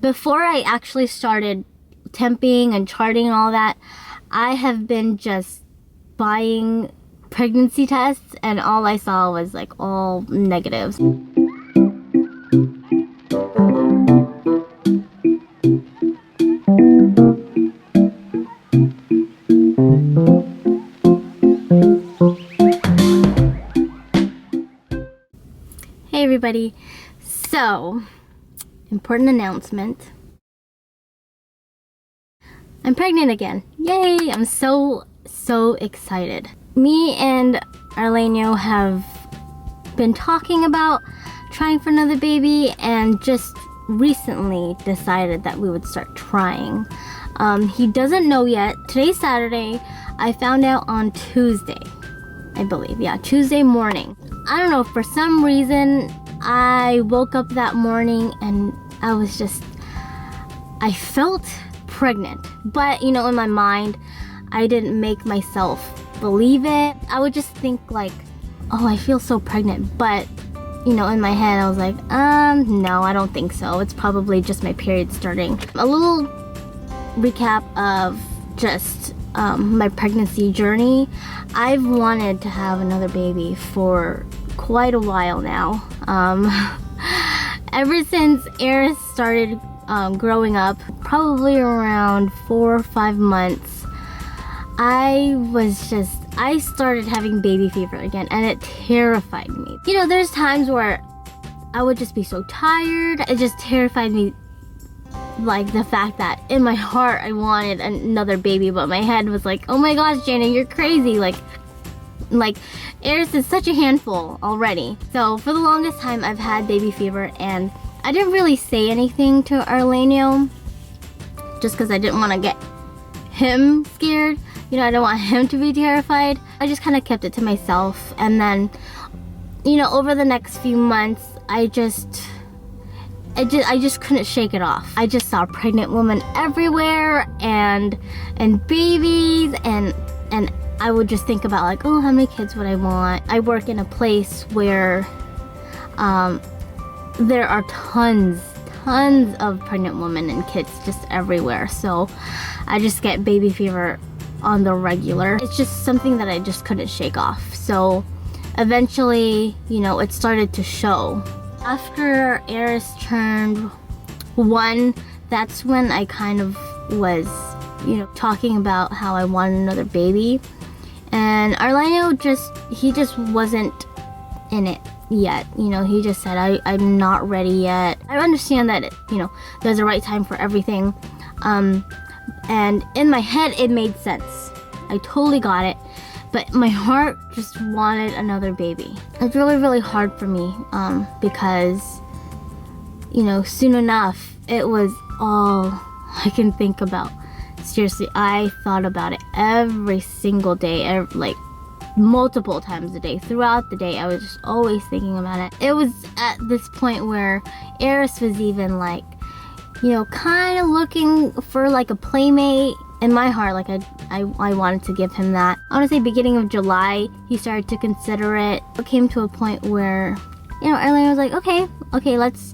before I actually started temping and charting and all that, I have been just buying pregnancy tests, and all I saw was like all negatives. Hey everybody, so important announcement. I'm pregnant again. Yay! I'm so excited. Me and Arlainio have been talking about trying for another baby and just recently decided that we would start trying. He doesn't know yet. Today's Saturday. I found out on Tuesday, I believe. Yeah, Tuesday morning. I don't know, for some reason I woke up that morning and I felt pregnant, but you know, in my mind I didn't make myself believe it. I would just think like, oh, I feel so pregnant, but you know, in my head I was like, no, I don't think so. It's probably just my period starting. A little recap of just my pregnancy journey. I've wanted to have another baby for quite a while now. Ever since ARIS started growing up, probably around 4 or 5 months, I started having baby fever again, and it terrified me. You know, there's times where I would just be so tired. It just terrified me, like the fact that in my heart I wanted another baby, but my head was like, oh my gosh, Jana, you're crazy. Like ARIS is such a handful already. So for the longest time I've had baby fever, and I didn't really say anything to Arlainio just because I didn't want to get him scared. You know, I don't want him to be terrified. I just kind of kept it to myself. And then, you know, over the next few months, I just couldn't shake it off. I just saw pregnant women everywhere and babies, and I would just think about like, oh, how many kids would I want? I work in a place where there are tons of pregnant women and kids just everywhere. So I just get baby fever on the regular. It's just something that I just couldn't shake off. So eventually, you know, it started to show. After ARIS turned 1, that's when I kind of was, you know, talking about how I wanted another baby. And Arlainio he just wasn't in it yet. You know, he just said, I'm not ready yet. I understand that, you know, there's a right time for everything. And in my head, it made sense. I totally got it. But my heart just wanted another baby. It's really hard for me because, you know, soon enough, it was all I can think about. Seriously, I thought about it every single day, like multiple times a day. Throughout the day, I was just always thinking about it. It was at this point where ARIS was even like, you know, kind of looking for like a playmate. In my heart, like I wanted to give him that. Honestly, beginning of July, he started to consider it. It came to a point where, you know, Arlainio was like, okay, let's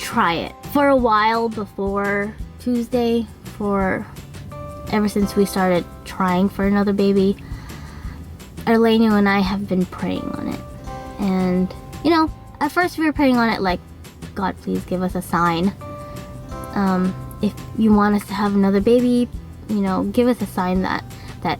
try it. For a while before Tuesday, ever since we started trying for another baby, Arlainio and I have been praying on it. And, you know, at first we were praying on it like, God, please give us a sign. If you want us to have another baby, you know, give us a sign that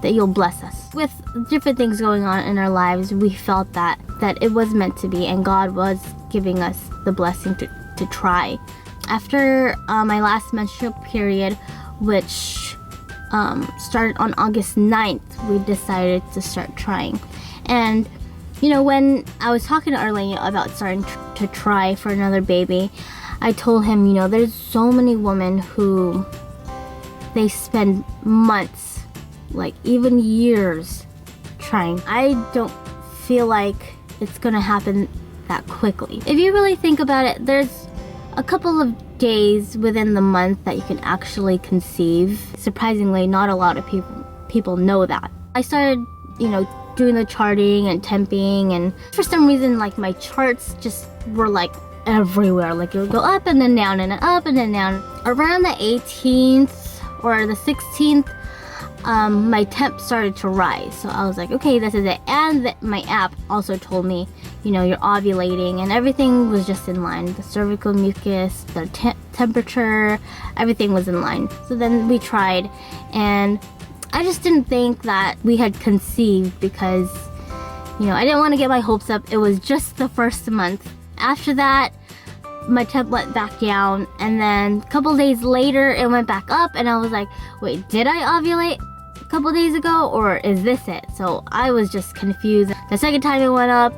you'll bless us. With different things going on in our lives, we felt that it was meant to be, and God was giving us the blessing to try. After my last menstrual period, which started on August 9th, we decided to start trying. And you know, when I was talking to Arlainio about starting to try for another baby, I told him, you know, there's so many women who they spend months, like even years, trying. I don't feel like it's gonna happen that quickly. If you really think about it, there's a couple of days within the month that you can actually conceive. Surprisingly, not a lot of people know that. I started, you know, doing the charting and temping, and for some reason, like, my charts just were like everywhere. Like it would go up and then down and then up and then down. Around the 18th or the 16th, my temp started to rise. So I was like, okay, this is it. And my app also told me, you know, you're ovulating, and everything was just in line. The cervical mucus, the temperature, everything was in line. So then we tried, and I just didn't think that we had conceived because, you know, I didn't want to get my hopes up. It was just the first month. After that, my temp went back down, and then a couple days later it went back up, and I was like, wait, did I ovulate a couple days ago, or is this it? So I was just confused. The second time it went up,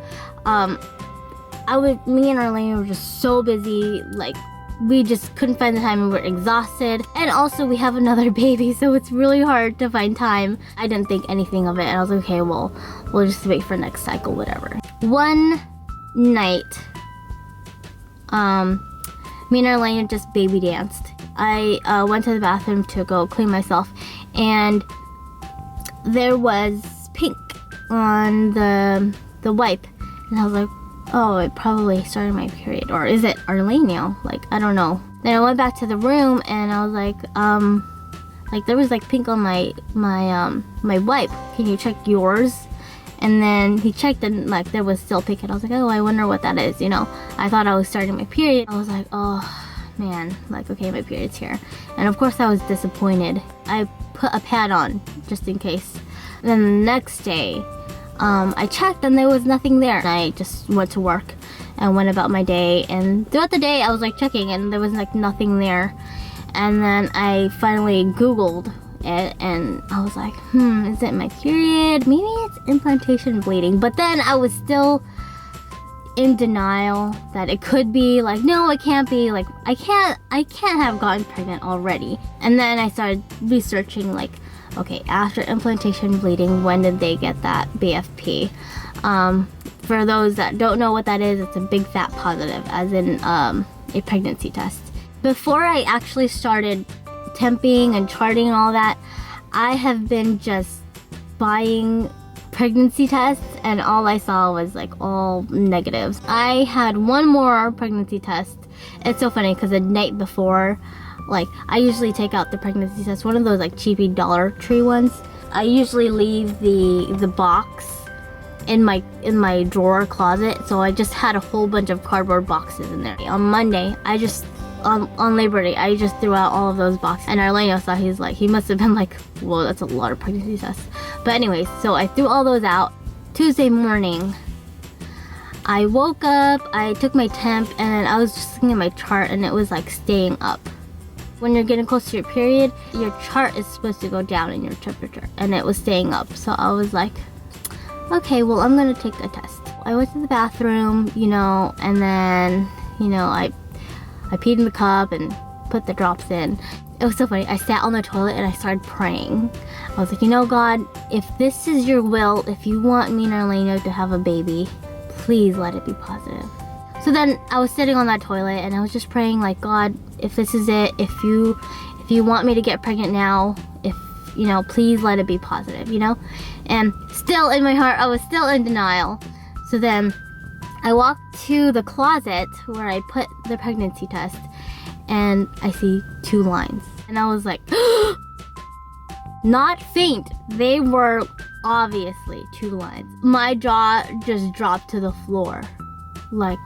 me and Arlainio were just so busy, like we just couldn't find the time, and we were exhausted. And also we have another baby, so it's really hard to find time. I didn't think anything of it, and I was like, okay, well, we'll just wait for next cycle, whatever. One night, me and Arlainio just baby danced. I went to the bathroom to go clean myself, and there was pink on the wipe, and I was like, oh, it probably started my period, or is it Arlainio? Like, I don't know. Then I went back to the room, and I was like there was like pink on my wipe. Can you check yours? And then he checked, and like there was still pink, and I was like, oh, I wonder what that is, you know. I thought I was starting my period. I was like, oh man, like, okay, my period's here. And of course I was disappointed. I put a pad on just in case. And then the next day, I checked, and there was nothing there. And I just went to work and went about my day, and throughout the day I was like checking, and there was like nothing there. And then I finally Googled it, and I was like, is it my period? Maybe it's implantation bleeding. But then I was still in denial that it could be. Like, no, it can't be. Like, I can't have gotten pregnant already. And then I started researching, like, okay, after implantation bleeding, when did they get that BFP? For those that don't know what that is, it's a big fat positive, as in a pregnancy test. Before I actually started temping and charting and all that, I have been just buying pregnancy tests, and all I saw was like all negatives. I had one more pregnancy test. It's so funny because the night before, like, I usually take out the pregnancy test, one of those like cheapy Dollar Tree ones. I usually leave the box in my drawer closet, so I just had a whole bunch of cardboard boxes in there. On Monday, on Labor Day, I just threw out all of those boxes, and Arlainio thought, he must have been like, whoa, that's a lot of pregnancy tests. But anyways, so I threw all those out. Tuesday morning, I woke up, I took my temp, and then I was just looking at my chart, and it was like staying up. When you're getting close to your period, your chart is supposed to go down in your temperature, and it was staying up. So I was like, okay, well, I'm gonna take the test. I went to the bathroom, you know, and then, you know, I peed in the cup and put the drops in. It was so funny. I sat on the toilet and I started praying. I was like, you know, God, if this is your will, if you want me and Arlainio to have a baby, please let it be positive. So then I was sitting on that toilet, and I was just praying, like, God, if this is it, if you want me to get pregnant now, if, you know, please let it be positive, you know? And still in my heart, I was still in denial. So then I walked to the closet where I put the pregnancy test, and I see 2 lines. And I was like, not faint. They were obviously 2 lines. My jaw just dropped to the floor, like,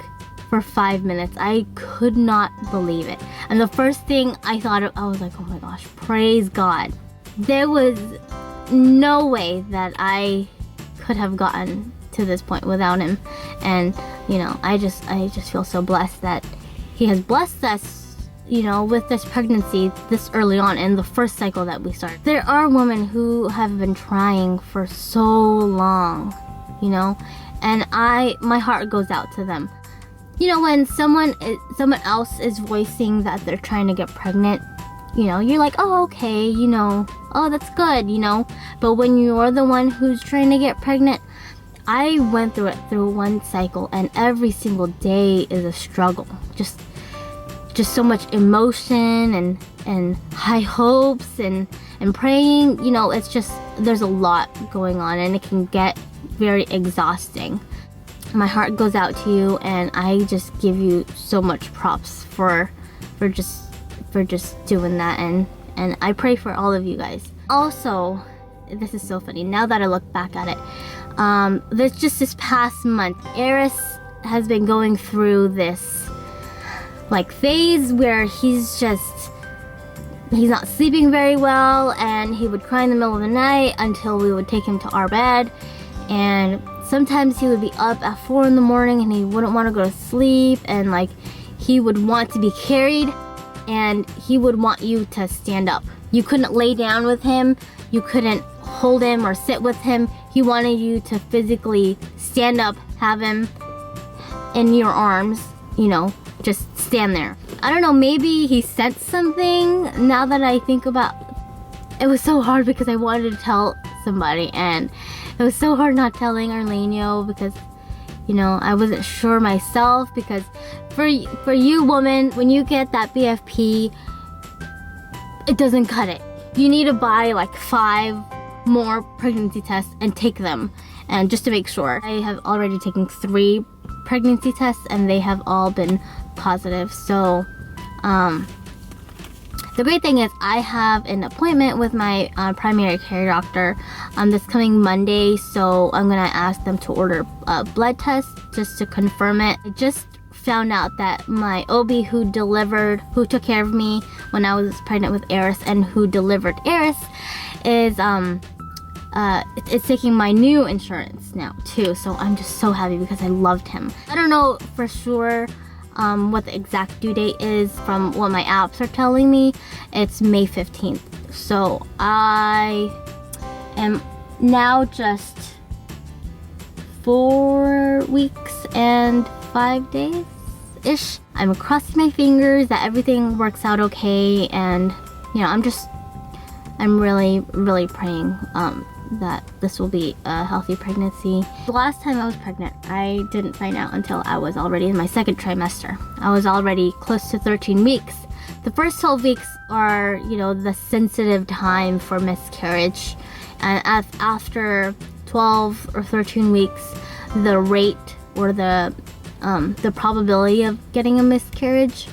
for 5 minutes. I could not believe it. And the first thing I thought of, I was like, oh my gosh, praise God. There was no way that I could have gotten to this point without him. And, you know, I just feel so blessed that he has blessed us, you know, with this pregnancy this early on in the first cycle that we started. There are women who have been trying for so long, you know, and my heart goes out to them. You know, when someone else is voicing that they're trying to get pregnant, you know, you're like, oh, okay, you know, oh, that's good, you know. But when you're the one who's trying to get pregnant, I went through it through one cycle, and every single day is a struggle. Just so much emotion and high hopes and praying. You know, it's just, there's a lot going on, and it can get very exhausting. my heart goes out to you, and I just give you so much props for just doing that, and I pray for all of you guys. Also, this is so funny now that I look back at it. This past month, ARIS has been going through this like phase where he's not sleeping very well, and he would cry in the middle of the night until we would take him to our bed. And sometimes he would be up at 4 in the morning and he wouldn't want to go to sleep, and like he would want to be carried, and he would want you to stand up. You couldn't lay down with him, you couldn't hold him or sit with him. He wanted you to physically stand up, have him in your arms, you know, just stand there. I don't know, maybe he sensed something. Now that I think about it, was so hard because I wanted to tell somebody, and it was so hard not telling Arlainio because, you know, I wasn't sure myself. Because for you women, when you get that BFP, it doesn't cut it. You need to buy like 5 more pregnancy tests and take them, and just to make sure. I have already taken 3 pregnancy tests and they have all been positive. So the great thing is I have an appointment with my primary care doctor this coming Monday, so I'm gonna ask them to order a blood test just to confirm it. I just found out that my OB who took care of me when I was pregnant with ARIS and who delivered ARIS is it's taking my new insurance now too, so I'm just so happy because I loved him. I don't know for sure what the exact due date is. From what my apps are telling me, it's May 15th. So I am now just 4 weeks and 5 days ish. I'm crossing my fingers that everything works out okay, and you know, I'm really praying that this will be a healthy pregnancy. The last time I was pregnant, I didn't find out until I was already in my 2nd trimester. I was already close to 13 weeks. The first 12 weeks are, you know, the sensitive time for miscarriage. And after 12 or 13 weeks, the rate or the probability of getting a miscarriage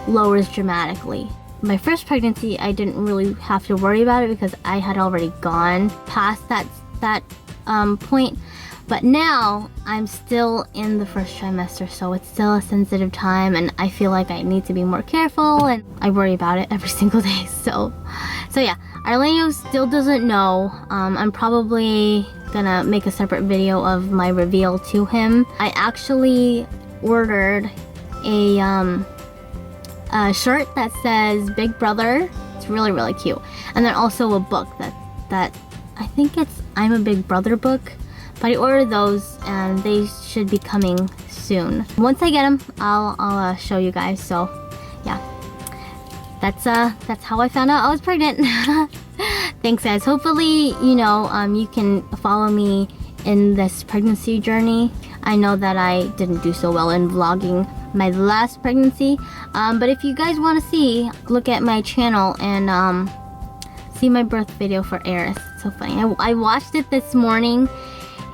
lowers dramatically. My first pregnancy, I didn't really have to worry about it because I had already gone past that point. But now I'm still in the 1st trimester, so it's still a sensitive time, and I feel like I need to be more careful, and I worry about it every single day. So yeah, Arlainio still doesn't know. I'm probably gonna make a separate video of my reveal to him. I actually ordered a shirt that says Big Brother. It's really cute. And then also a book that I think it's I'm a Big Brother book. But I ordered those and they should be coming soon. Once I get them, I'll show you guys. So yeah, that's how I found out I was pregnant. Thanks guys. Hopefully, you know, you can follow me in this pregnancy journey. I know that I didn't do so well in vlogging my last pregnancy, but if you guys want to see, look at my channel and see my birth video for ARIS. It's so funny. I watched it this morning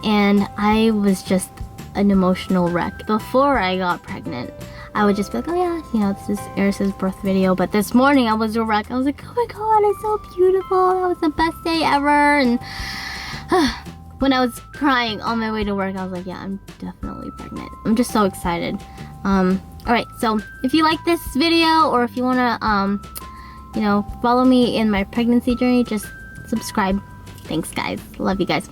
and I was just an emotional wreck. Before I got pregnant, I would just be like, oh yeah, you know, this is ARIS's birth video. But this morning I was a wreck. I was like, oh my god, it's so beautiful. That was the best day ever. And when I was crying on my way to work, I was like, yeah, I'm definitely pregnant. I'm just so excited. Alright, so if you like this video, or if you wanna, you know, follow me in my pregnancy journey, just subscribe. Thanks guys. Love you guys.